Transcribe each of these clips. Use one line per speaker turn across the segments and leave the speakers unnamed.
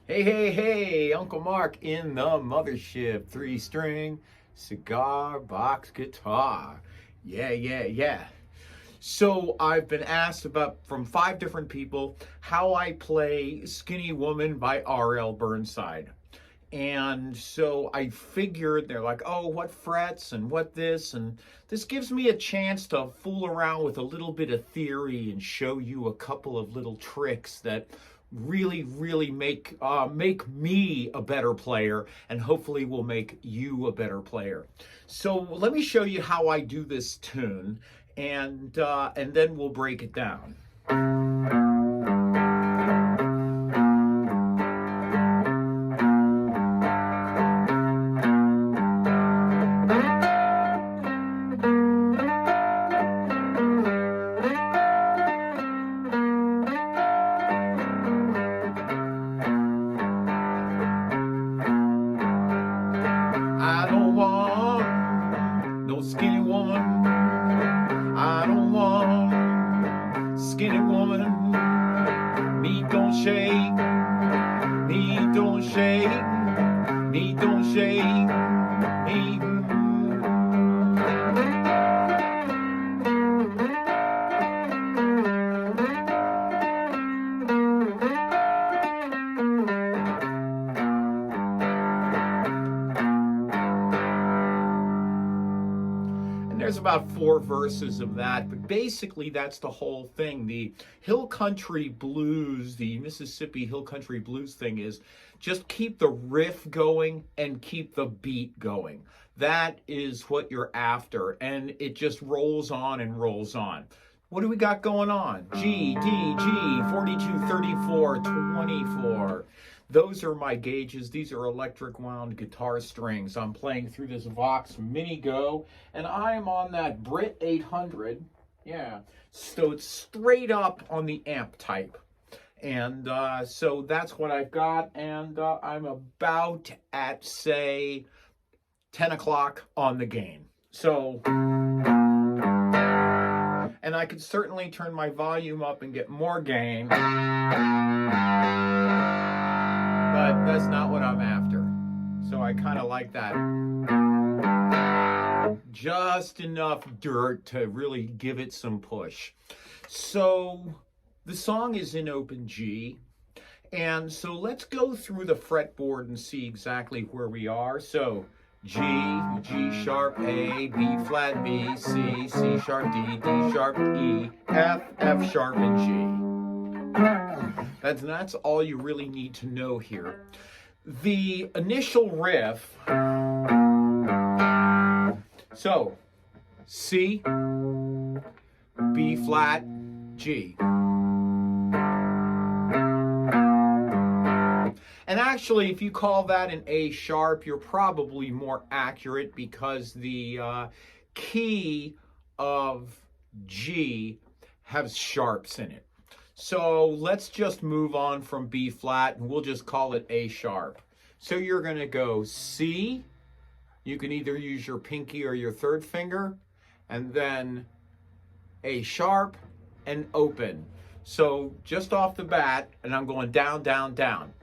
Hey, hey, hey, Uncle Mark in the mothership, 3-string cigar box guitar. Yeah, yeah, yeah. So I've been asked about from 5 different people how I play Skinny Woman by R.L. Burnside. And so I figured they're like, oh, what frets and what this, and this gives me a chance to fool around with a little bit of theory and show you a couple of little tricks that really make me a better player, and hopefully will make you a better player. So let me show you how I do this tune, and then we'll break it down. I don't want no skinny woman. I don't want skinny woman. Me don't shake. Me don't shake. Me don't shake. Me. There's about 4 verses of that, but basically that's the whole thing. The hill country blues, the Mississippi hill country blues thing is just keep the riff going and keep the beat going. That is what you're after, and it just rolls on and rolls on. What do we got going on? G, D, G, 42, 34, 24. Those are my gauges. These are electric wound guitar strings. I'm playing through this Vox Mini Go, and I'm on that Brit 800. Yeah, so it's straight up on the amp type. And so that's what I've got, and I'm about at, say, 10 o'clock on the gain. So, and I could certainly turn my volume up and get more gain, but that's not what I'm after. So I kind of like that. Just enough dirt to really give it some push. So the song is in open G. And so let's go through the fretboard and see exactly where we are. So G, G sharp, A, B flat, B, C, C sharp, D, D sharp, E, F, F sharp, and G. That's all you really need to know here. The initial riff, so C, B flat, G. And actually, if you call that an A sharp, you're probably more accurate because the key of G has sharps in it. So let's just move on from B flat and we'll just call it A sharp. So you're going to go C. You can either use your pinky or your third finger, and then A sharp and open. So just off the bat, and I'm going down, down, down.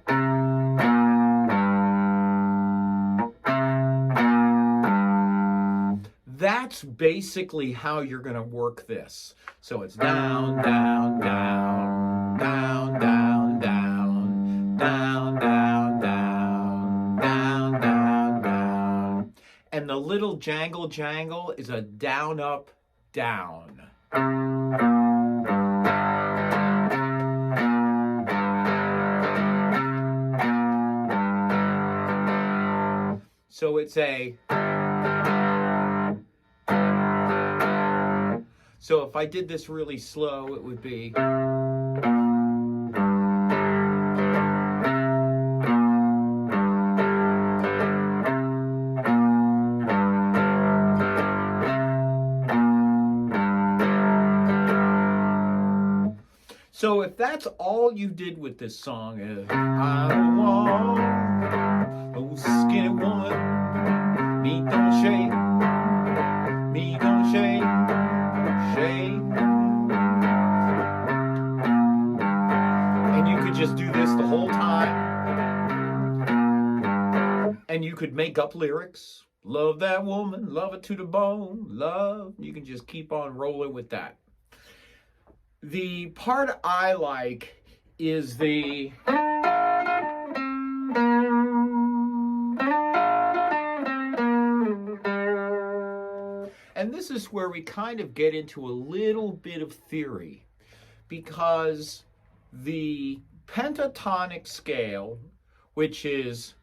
That's basically how you're going to work this. So it's down, down, down, down, down, down, down, down, down, down, down, down. And the little jangle jangle is a down, up, down. So it's a... So if I did this really slow, it would be... So if that's all you did with this song is, I don't want no skinny woman, me don't shake, me don't shake, shake. And you could just do this the whole time. And you could make up lyrics. Love that woman, love her to the bone, love. You can just keep on rolling with that. The part I like is the... And this is where we kind of get into a little bit of theory, because the pentatonic scale, which is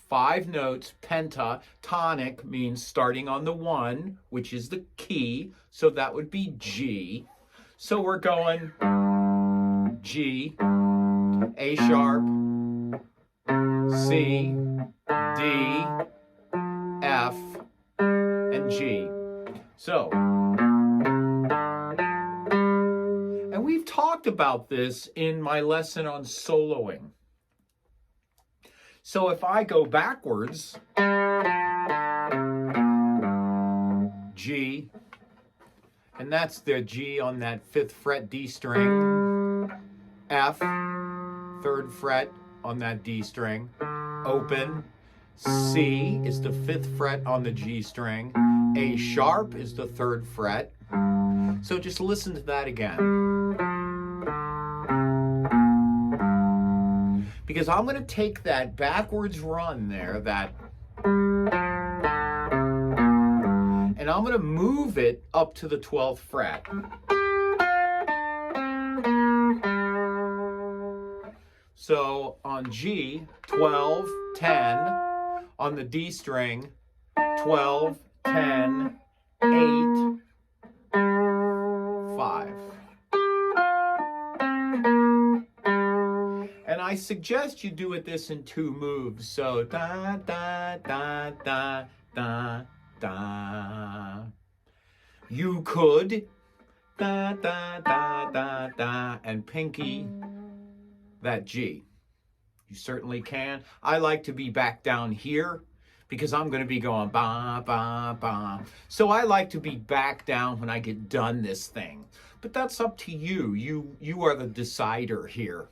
5 notes, pentatonic means starting on the 1, which is the key, so that would be G. So we're going G, A sharp, C, D, F, and G. So, and we've talked about this in my lesson on soloing. So if I go backwards, G, and that's the G on that 5th fret D string, F, 3rd fret on that D string, open, C is the 5th fret on the G string, A sharp is the 3rd fret. So just listen to that again. Because I'm going to take that backwards run there, and I'm going to move it up to the 12th fret. So on G, 12, 10. On the D string, 12, 10, 8, 5. And I suggest you do this in 2 moves. So da, da, da, da, da, da. You could da, da, da, da, da, and pinky that G. You certainly can. I like to be back down here because I'm going to be going ba, ba, ba. So I like to be back down when I get done this thing. But that's up to you. You are the decider here.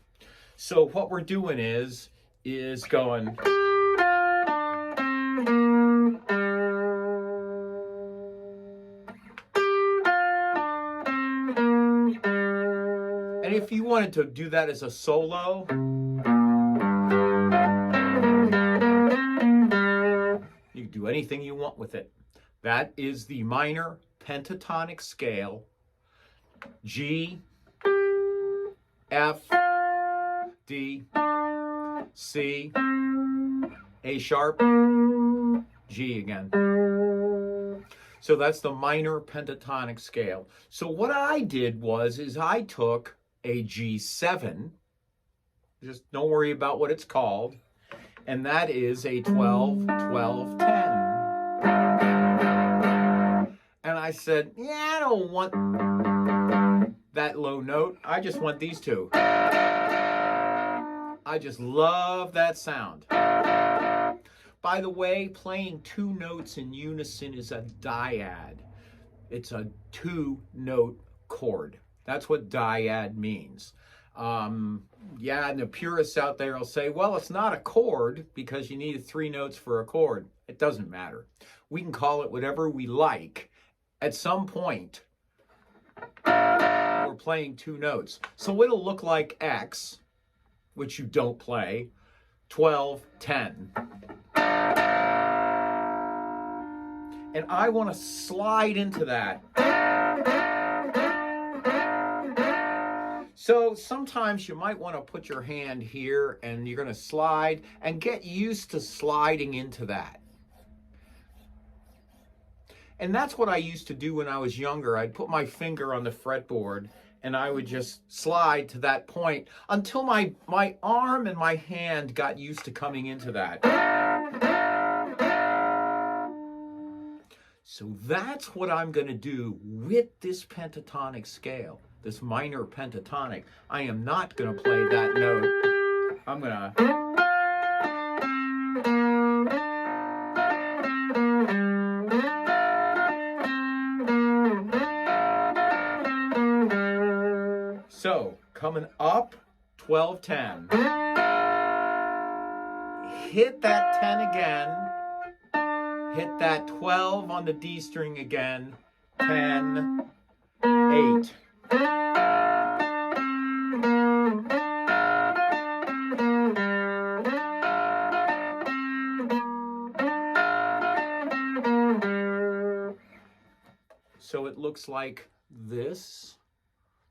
So what we're doing is going... And if you wanted to do that as a solo... You can do anything you want with it. That is the minor pentatonic scale. G, F, D, C, A sharp, G again. So that's the minor pentatonic scale. So what I did was I took a G7, just don't worry about what it's called, and that is a 12, 12, 10. And I said, yeah, I don't want that low note. I just want these 2. I just love that sound. By the way, playing 2 notes in unison is a dyad. It's a 2-note chord. That's what dyad means. Yeah, and the purists out there will say, well, it's not a chord because you need 3 notes for a chord. It doesn't matter. We can call it whatever we like. At some point, we're playing 2 notes. So it'll look like X, which you don't play, 12, 10. And I want to slide into that. So sometimes you might want to put your hand here and you're going to slide and get used to sliding into that. And that's what I used to do when I was younger. I'd put my finger on the fretboard and I would just slide to that point until my arm and my hand got used to coming into that. So that's what I'm going to do with this pentatonic scale, this minor pentatonic. I am not going to play that note. I'm going to... So, coming up, 12, 10. Hit that 10 again. hit that 12 on the D string again, 10, 8. So it looks like this.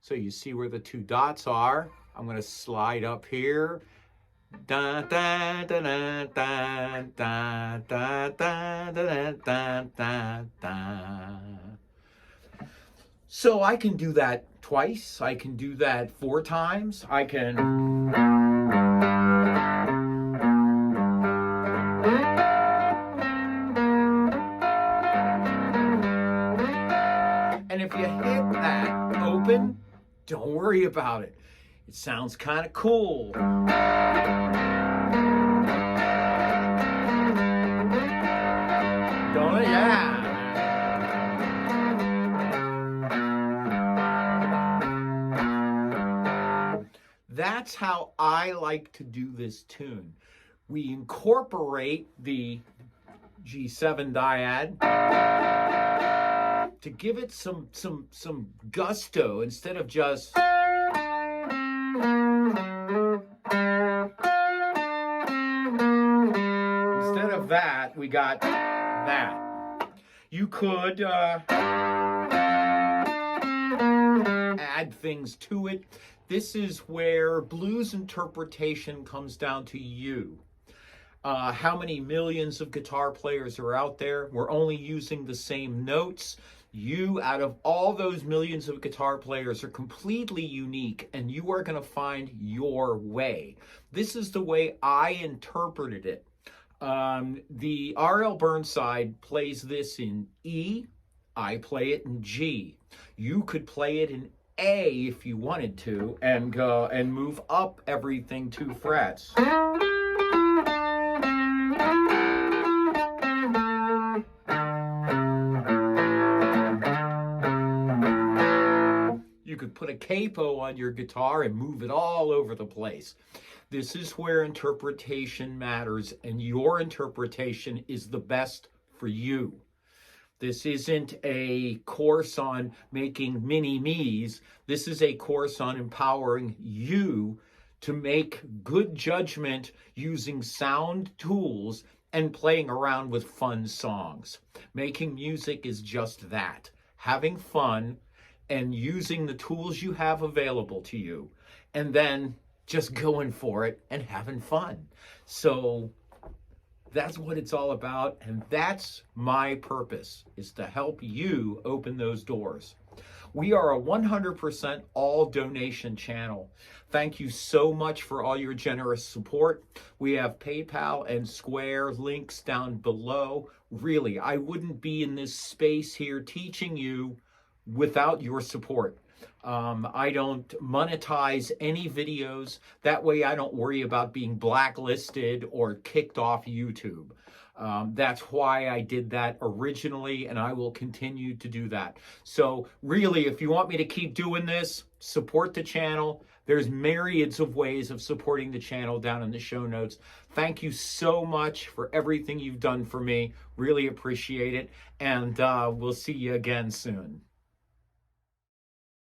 So you see where the two dots are. I'm going to slide up here. Da, da, da, da, da, da, da, da, da, da, da, da. So I can do that twice. I can do that 4 times. I can. And if you hit that open, don't worry about it. It sounds kind of cool. Don't it? Yeah. That's how I like to do this tune. We incorporate the G7 dyad to give it some gusto instead of just that, we got that. You could add things to it. This is where blues interpretation comes down to you. How many millions of guitar players are out there? We're only using the same notes. You, out of all those millions of guitar players, are completely unique, and you are going to find your way. This is the way I interpreted it. The R.L. Burnside plays this in E. I play it in G. You could play it in A if you wanted to, and go and move up everything 2 frets. You could put a capo on your guitar and move it all over the place. This is where interpretation matters, and your interpretation is the best for you. This isn't a course on making mini-me's. This is a course on empowering you to make good judgment using sound tools and playing around with fun songs. Making music is just that. Having fun and using the tools you have available to you, and then just going for it and having fun. So that's what it's all about, and that's my purpose, is to help you open those doors. We are a 100% all donation channel. Thank you so much for all your generous support. We have PayPal and Square links down below. Really, I wouldn't be in this space here teaching you without your support. I don't monetize any videos. That way I don't worry about being blacklisted or kicked off YouTube. That's why I did that originally, and I will continue to do that. So really, if you want me to keep doing this, support the channel. There's myriads of ways of supporting the channel down in the show notes. Thank you so much for everything you've done for me. Really appreciate it. And we'll see you again soon.